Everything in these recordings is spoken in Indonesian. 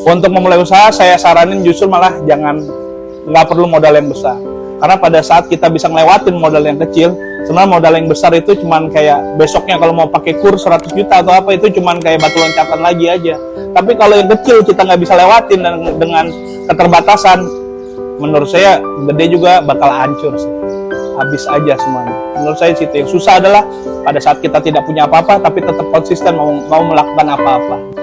Untuk memulai usaha, saya saranin justru malah nggak perlu modal yang besar. Karena pada saat kita bisa ngelewatin modal yang kecil, sebenarnya modal yang besar itu cuman kayak besoknya kalau mau pakai kurs 100 juta atau apa, itu cuman kayak batu loncatan lagi aja. Tapi kalau yang kecil kita nggak bisa lewatin dan dengan keterbatasan, menurut saya gede juga bakal hancur sih. Habis aja semuanya. Menurut saya situ yang susah adalah pada saat kita tidak punya apa-apa tapi tetap konsisten mau melakukan apa-apa.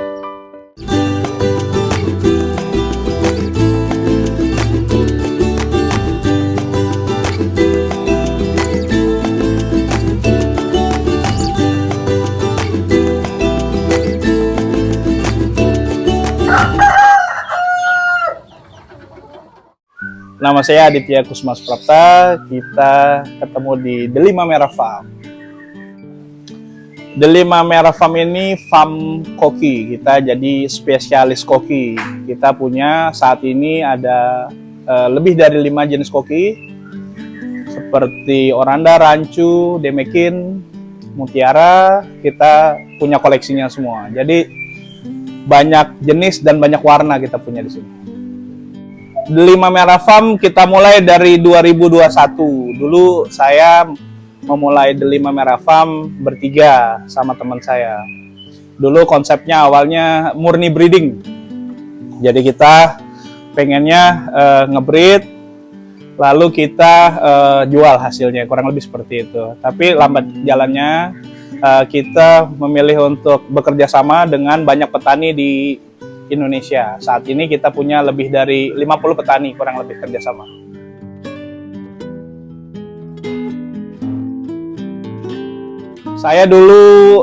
Nama saya Aditya Kusmas Prapta, kita ketemu di Delima Merah Farm. Delima Merah Farm ini farm koki, kita jadi spesialis koki. Kita punya saat ini ada lebih dari 5 jenis koki, seperti Oranda, Rancu, Demekin, Mutiara, kita punya koleksinya semua. Jadi banyak jenis dan banyak warna kita punya di sini. Delima Merah Farm kita mulai dari 2021. Dulu saya memulai Delima Merah Farm bertiga sama teman saya. Dulu konsepnya awalnya murni breeding. Jadi kita pengennya ngebreed, lalu kita jual hasilnya, kurang lebih seperti itu. Tapi lambat jalannya kita memilih untuk bekerja sama dengan banyak petani di Indonesia. Saat ini kita punya lebih dari 50 petani kurang lebih kerjasama. Saya dulu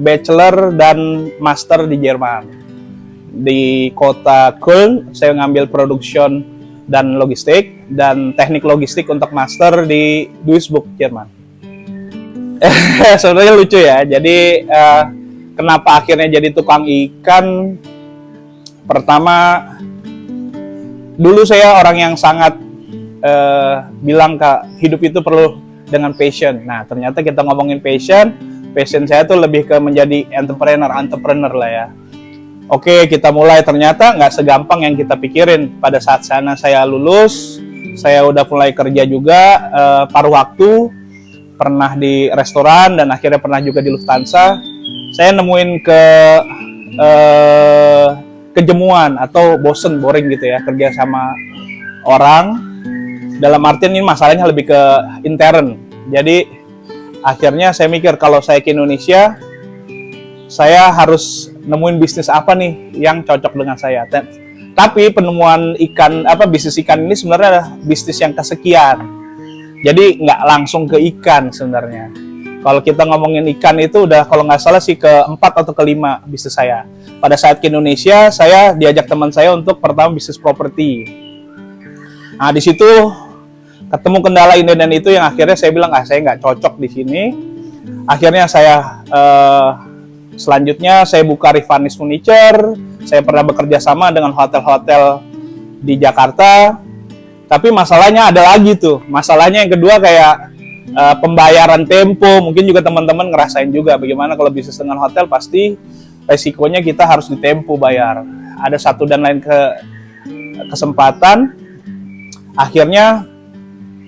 bachelor dan master di Jerman. Di kota Köln, saya ngambil production dan logistik, dan teknik logistik untuk master di Duisburg, Jerman. Sebenarnya lucu ya, jadi kenapa akhirnya jadi tukang ikan? Pertama, dulu saya orang yang sangat bilang Kak, hidup itu perlu dengan passion. Nah, ternyata kita ngomongin passion saya tuh lebih ke menjadi entrepreneur lah ya. Oke, kita mulai, ternyata nggak segampang yang kita pikirin. Pada saat saya lulus, saya udah mulai kerja juga, paruh waktu, pernah di restoran, dan akhirnya pernah juga di Lufthansa. Saya nemuin kejemuan atau boring gitu ya, kerja sama orang. Dalam artian ini masalahnya lebih ke intern. Jadi akhirnya saya mikir, kalau saya ke Indonesia, saya harus nemuin bisnis apa nih yang cocok dengan saya. Tapi penemuan bisnis ikan ini sebenarnya adalah bisnis yang kesekian. Jadi nggak langsung ke ikan sebenarnya. Kalau kita ngomongin ikan itu udah kalau nggak salah sih ke-4 atau ke-5 bisnis saya. Pada saat ke Indonesia, saya diajak teman saya untuk pertama bisnis properti. Nah, di situ ketemu kendala ini dan itu yang akhirnya saya bilang, saya nggak cocok di sini. Akhirnya saya selanjutnya saya buka Rivanis Furniture. Saya pernah bekerja sama dengan hotel-hotel di Jakarta. Tapi masalahnya ada lagi tuh. Masalahnya yang kedua kayak pembayaran tempo. Mungkin juga teman-teman ngerasain juga bagaimana kalau bisnis dengan hotel, pasti resikonya kita harus ditempo bayar. Ada satu dan lain kesempatan. Akhirnya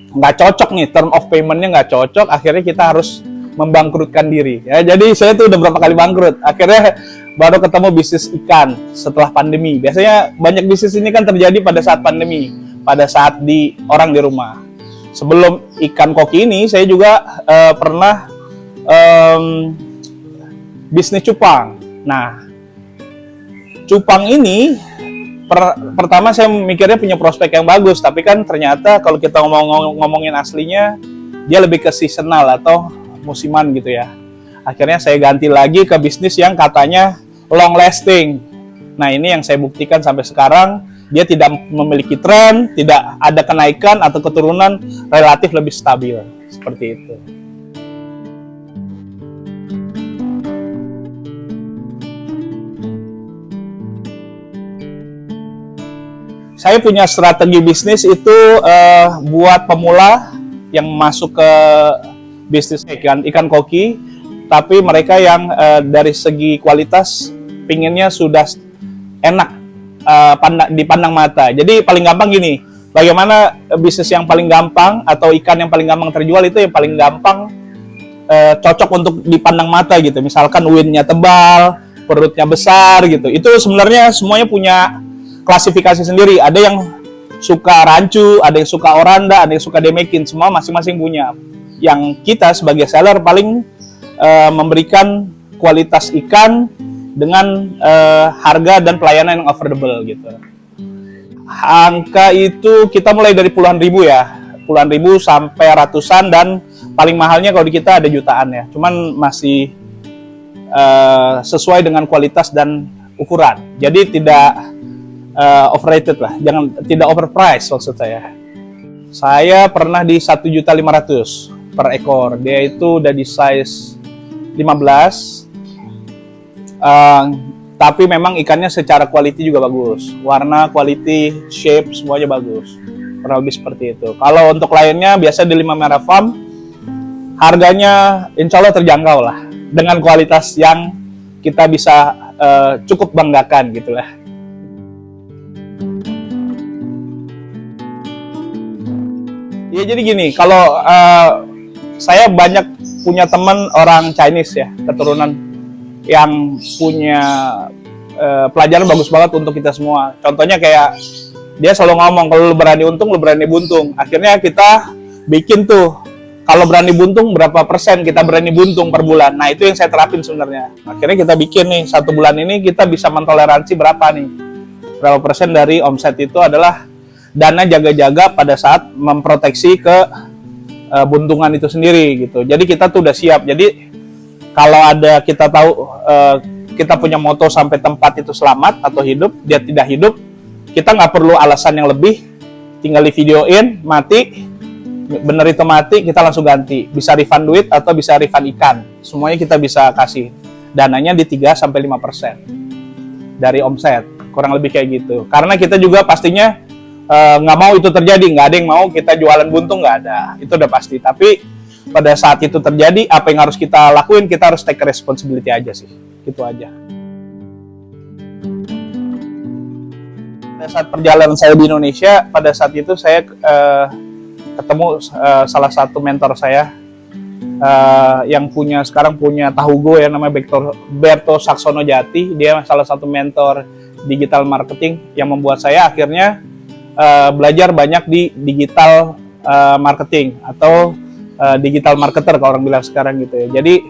nggak cocok nih, term of payment-nya nggak cocok. Akhirnya kita harus membangkrutkan diri. Ya, jadi saya tuh udah berapa kali bangkrut. Akhirnya baru ketemu bisnis ikan setelah pandemi. Biasanya banyak bisnis ini kan terjadi pada saat pandemi, pada saat orang di rumah. Sebelum ikan koki ini, saya juga pernah bisnis cupang. Nah, cupang ini pertama saya mikirnya punya prospek yang bagus, tapi kan ternyata kalau kita ngomongin aslinya, dia lebih ke seasonal atau musiman gitu ya. Akhirnya saya ganti lagi ke bisnis yang katanya long lasting. Nah, ini yang saya buktikan sampai sekarang, dia tidak memiliki tren, tidak ada kenaikan atau keturunan, relatif lebih stabil. Seperti itu. Saya punya strategi bisnis itu buat pemula yang masuk ke bisnis ikan koki, tapi mereka yang dari segi kualitas pinginnya sudah enak dipandang mata. Jadi paling gampang gini, bagaimana bisnis yang paling gampang atau ikan yang paling gampang terjual itu yang paling gampang cocok untuk dipandang mata gitu. Misalkan uinnya tebal, perutnya besar gitu. Itu sebenarnya semuanya punya klasifikasi sendiri. Ada yang suka rancu, ada yang suka oranda, ada yang suka demekin. Semua masing-masing punya. Yang kita sebagai seller paling memberikan kualitas ikan dengan harga dan pelayanan yang affordable gitu. Angka itu kita mulai dari puluhan ribu ya, puluhan ribu sampai ratusan, dan paling mahalnya kalau di kita ada jutaan ya. Cuman masih sesuai dengan kualitas dan ukuran. Jadi tidak overrated lah, tidak overpriced maksud saya. Saya pernah di 1.500.000 per ekor. Dia itu udah di size 15. Tapi memang ikannya secara quality juga bagus. Warna, quality, shape semuanya bagus. Kurang lebih seperti itu. Kalau untuk lainnya biasa di 5 Merah Farm harganya insya Allah terjangkau lah, dengan kualitas yang kita bisa cukup banggakan gitulah. Ya jadi gini, kalau saya banyak punya teman orang Chinese ya, keturunan yang punya pelajaran bagus banget untuk kita semua. Contohnya kayak dia selalu ngomong, kalau lu berani untung, lu berani buntung. Akhirnya kita bikin tuh, kalau berani buntung berapa persen kita berani buntung per bulan. Nah itu yang saya terapin sebenarnya. Akhirnya kita bikin nih, 1 bulan ini kita bisa mentoleransi berapa nih, berapa persen dari omset itu adalah dana jaga-jaga pada saat memproteksi ke buntungan itu sendiri gitu. Jadi kita tuh udah siap. Jadi kalau ada kita tahu kita punya moto sampai tempat itu selamat atau hidup, dia tidak hidup, kita nggak perlu alasan yang lebih, tinggal di videoin, mati, bener itu mati, kita langsung ganti. Bisa refund duit atau bisa refund ikan, semuanya kita bisa kasih. Dananya di 3-5% dari omset, kurang lebih kayak gitu. Karena kita juga pastinya nggak mau itu terjadi, nggak ada yang mau kita jualan buntung, nggak ada, itu udah pasti. Tapi pada saat itu terjadi, apa yang harus kita lakuin, kita harus take responsibility aja sih, gitu aja. Pada saat perjalanan saya di Indonesia, pada saat itu saya ketemu salah satu mentor saya yang sekarang punya Tahugo yang namanya Berto Saksono Jati. Dia salah satu mentor digital marketing yang membuat saya akhirnya belajar banyak di digital marketing atau digital marketer kalau orang bilang sekarang gitu ya. Jadi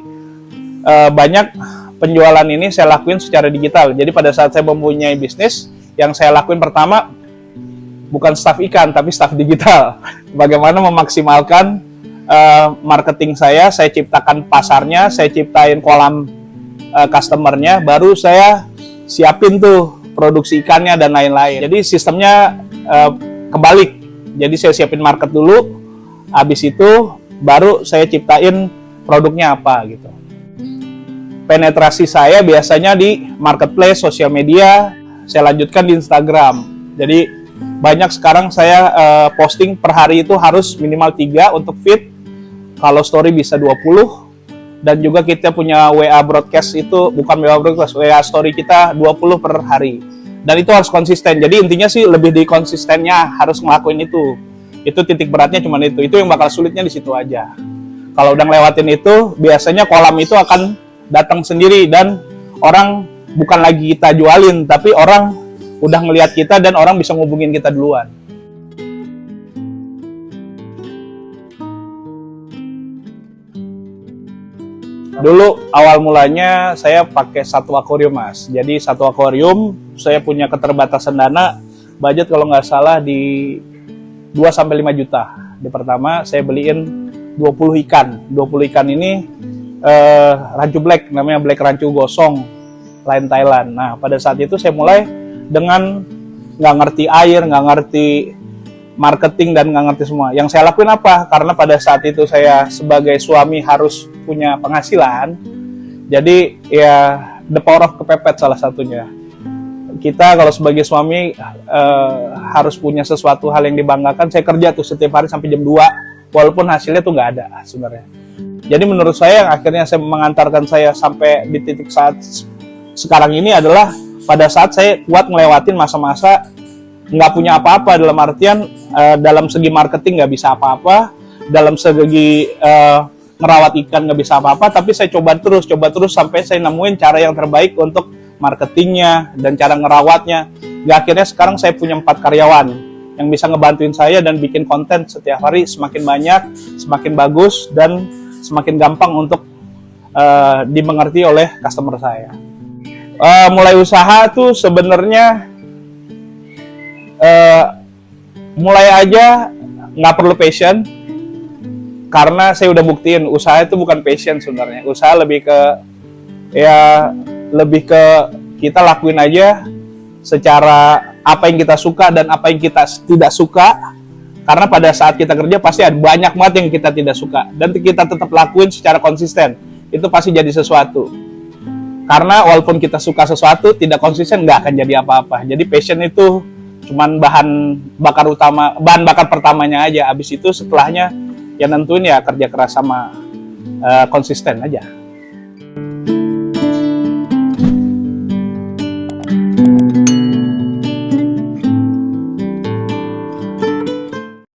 banyak penjualan ini saya lakuin secara digital. Jadi pada saat saya mempunyai bisnis, yang saya lakuin pertama bukan staff ikan tapi staff digital. Bagaimana memaksimalkan marketing saya ciptakan pasarnya, saya ciptain kolam customernya, baru saya siapin tuh produksi ikannya dan lain-lain. Jadi sistemnya kebalik. Jadi saya siapin market dulu, habis itu baru saya ciptain produknya apa gitu. Penetrasi saya biasanya di marketplace, sosial media, saya lanjutkan di Instagram. Jadi banyak sekarang saya posting per hari itu harus minimal 3 untuk feed. Kalau story bisa 20. Dan juga kita punya WA broadcast itu, bukan WA broadcast, WA story kita 20 per hari. Dan itu harus konsisten. Jadi intinya sih lebih di konsistennya, harus ngelakuin itu. Itu titik beratnya cuma itu yang bakal sulitnya di situ aja. Kalau udah ngelewatin itu, biasanya kolam itu akan datang sendiri dan orang bukan lagi kita jualin, tapi orang udah ngelihat kita dan orang bisa ngubungin kita duluan. Dulu awal mulanya saya pakai 1 akuarium mas. Jadi 1 akuarium saya punya keterbatasan dana, budget kalau nggak salah di 2-5 juta. Di pertama saya beliin 20 ikan. 20 ikan ini rancu black, namanya black rancu gosong, lain Thailand. Nah pada saat itu saya mulai dengan nggak ngerti air, nggak ngerti marketing dan nggak ngerti semua. Yang saya lakuin apa? Karena pada saat itu saya sebagai suami harus punya penghasilan. Jadi ya the power of kepepet salah satunya. Kita kalau sebagai suami harus punya sesuatu hal yang dibanggakan. Saya kerja tuh setiap hari sampai jam 2, walaupun hasilnya tuh nggak ada sebenarnya. Jadi menurut saya yang akhirnya saya mengantarkan saya sampai di titik saat sekarang ini adalah pada saat saya kuat ngelewatin masa-masa nggak punya apa-apa, dalam artian dalam segi marketing nggak bisa apa-apa, dalam segi merawat ikan nggak bisa apa-apa, tapi saya coba terus sampai saya nemuin cara yang terbaik untuk marketingnya dan cara ngerawatnya. Akhirnya sekarang saya punya 4 karyawan yang bisa ngebantuin saya dan bikin konten setiap hari semakin banyak, semakin bagus, dan semakin gampang untuk dimengerti oleh customer saya. Mulai usaha tuh sebenarnya mulai aja nggak perlu passion, karena saya udah buktiin usaha itu bukan passion sebenarnya. Usaha lebih ke kita lakuin aja secara apa yang kita suka dan apa yang kita tidak suka. Karena pada saat kita kerja pasti ada banyak banget yang kita tidak suka, dan kita tetap lakuin secara konsisten, itu pasti jadi sesuatu. Karena walaupun kita suka sesuatu, tidak konsisten nggak akan jadi apa-apa. Jadi passion itu cuman bahan bakar pertamanya aja. Abis itu setelahnya ya nentuin ya kerja keras sama konsisten aja.